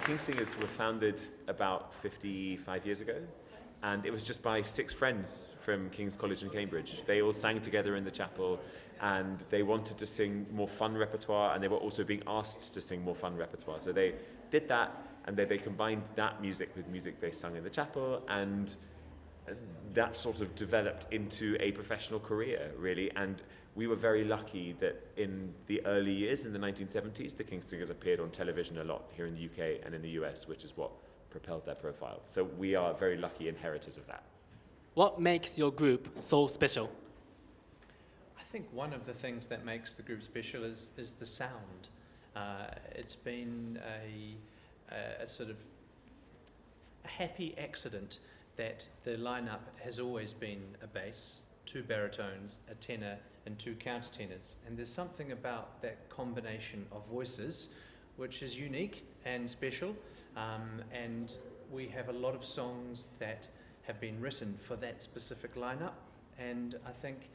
King Singers were founded about 55 years ago, and it was just by 6 friends from King's College in Cambridge. They all sang together in the chapel, and they wanted to sing more fun repertoire, and they were also being asked to sing more fun repertoire. So they did that, and they combined that music with music they sung in the chapel, and that sort of developed into a professional career, really. And we were very lucky that in the early years, in the 1970s, the King Singers appeared on television a lot here in the UK and in the US, which is what propelled their profile. So we are very lucky inheritors of that. What makes your group so special? I think one of the things that makes the group special is the sound. It's been a sort of a happy accident that the lineup has always been a bass, 2 baritones, a tenor, and 2 countertenors. And there's something about that combination of voices which is unique and special. And we have a lot of songs that have been written for that specific lineup. And I think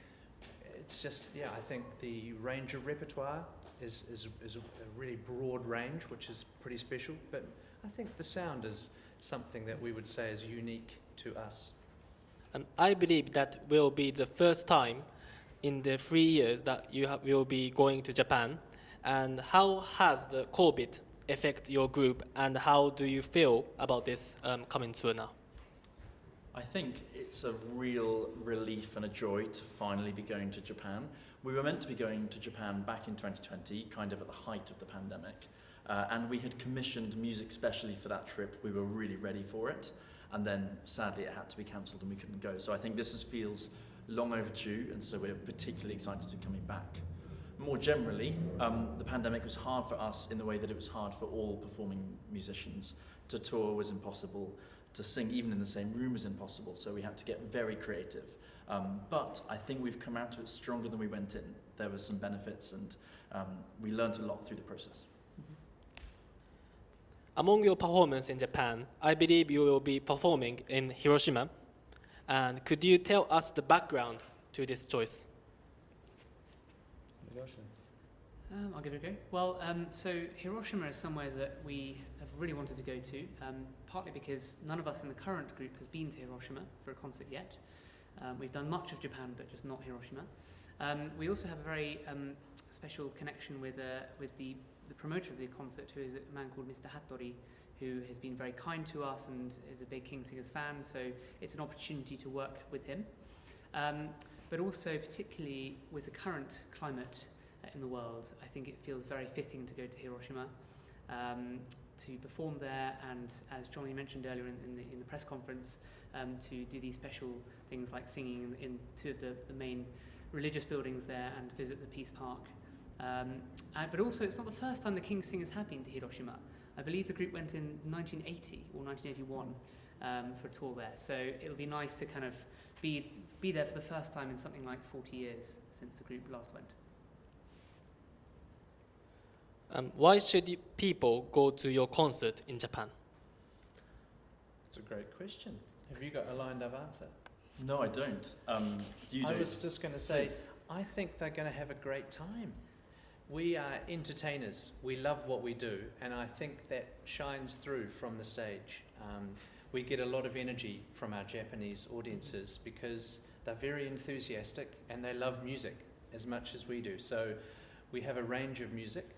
it's just, I think the range of repertoire is a really broad range, which is pretty special. But I think the sound is something that we would say is unique to us. I believe that will be the first time in the 3 years that you will be going to Japan. And how has the COVID affect your group, and how do you feel about this coming tour now? I think it's a real relief and a joy to finally be going to Japan. We were meant to be going to Japan back in 2020, kind of at the height of the pandemic. And we had commissioned music specially for that trip. We were really ready for it. And then sadly it had to be cancelled and we couldn't go. So I think this feels long overdue, and so we're particularly excited to be coming back. More generally, the pandemic was hard for us in the way that it was hard for all performing musicians. To tour was impossible, to sing even in the same room was impossible, so we had to get very creative. But I think we've come out of it stronger than we went in. There were some benefits, and we learned a lot through the process. Among your performance in Japan, I believe you will be performing in Hiroshima. And could you tell us the background to this choice? I'll give it a go. Well, so Hiroshima is somewhere that we have really wanted to go to, partly because none of us in the current group has been to Hiroshima for a concert yet. We've done much of Japan, but just not Hiroshima. We also have a very special connection with the promoter of the concert, who is a man called Mr. Hattori, who has been very kind to us and is a big King Singers fan, so it's an opportunity to work with him. But also, particularly with the current climate in the world, I think it feels very fitting to go to Hiroshima to perform there, and as Johnny mentioned earlier in the press conference, to do these special things like singing in 2 of the main religious buildings there and visit the Peace Park. But also, it's not the first time the King Singers have been to Hiroshima. I believe the group went in 1980 or 1981 for a tour there. So it'll be nice to kind of be there for the first time in something like 40 years since the group last went. Why should people go to your concert in Japan? It's a great question. Have you got a lined up answer? No, I don't. Do you? I was just going to say, I think they're going to have a great time. We are entertainers. We love what we do, and I think that shines through from the stage. We get a lot of energy from our Japanese audiences because they're very enthusiastic and they love music as much as we do. So we have a range of music,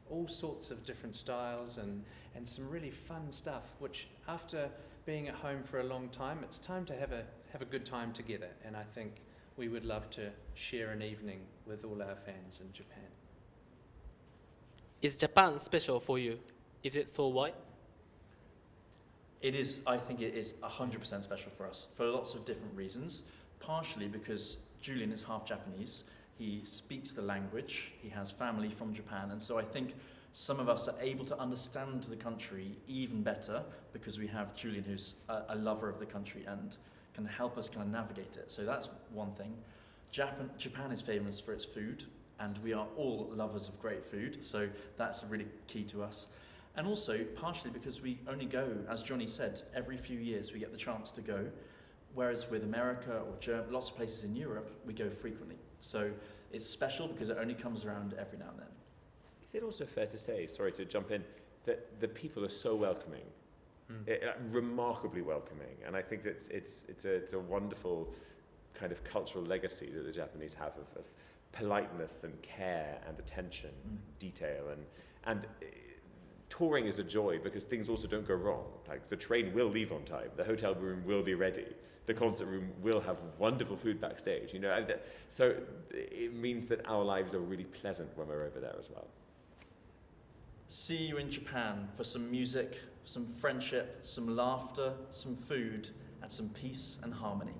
all sorts of different styles, and some really fun stuff, which after being at home for a long time, it's time to have a good time together. And I think we would love to share an evening with all our fans in Japan. Is Japan special for you? Is it so why? It is. I think it is 100% special for us for lots of different reasons. Partially because Julian is half Japanese. He speaks the language. He has family from Japan, and so I think some of us are able to understand the country even better because we have Julian, who's a lover of the country and can help us kind of navigate it. So that's one thing. Japan is famous for its food, and we are all lovers of great food, so that's really key to us. And also, partially because we only go, as Johnny said, every few years we get the chance to go, whereas with America or lots of places in Europe, we go frequently. So it's special because it only comes around every now and then. Is it also fair to say, sorry to jump in, that the people are so welcoming, remarkably welcoming, and I think it's a wonderful kind of cultural legacy that the Japanese have of politeness and care and attention, detail, and touring is a joy because things also don't go wrong. Like the train will leave on time, the hotel room will be ready, the concert room will have wonderful food backstage. You know, so it means that our lives are really pleasant when we're over there as well. See you in Japan for some music, some friendship, some laughter, some food, and some peace and harmony.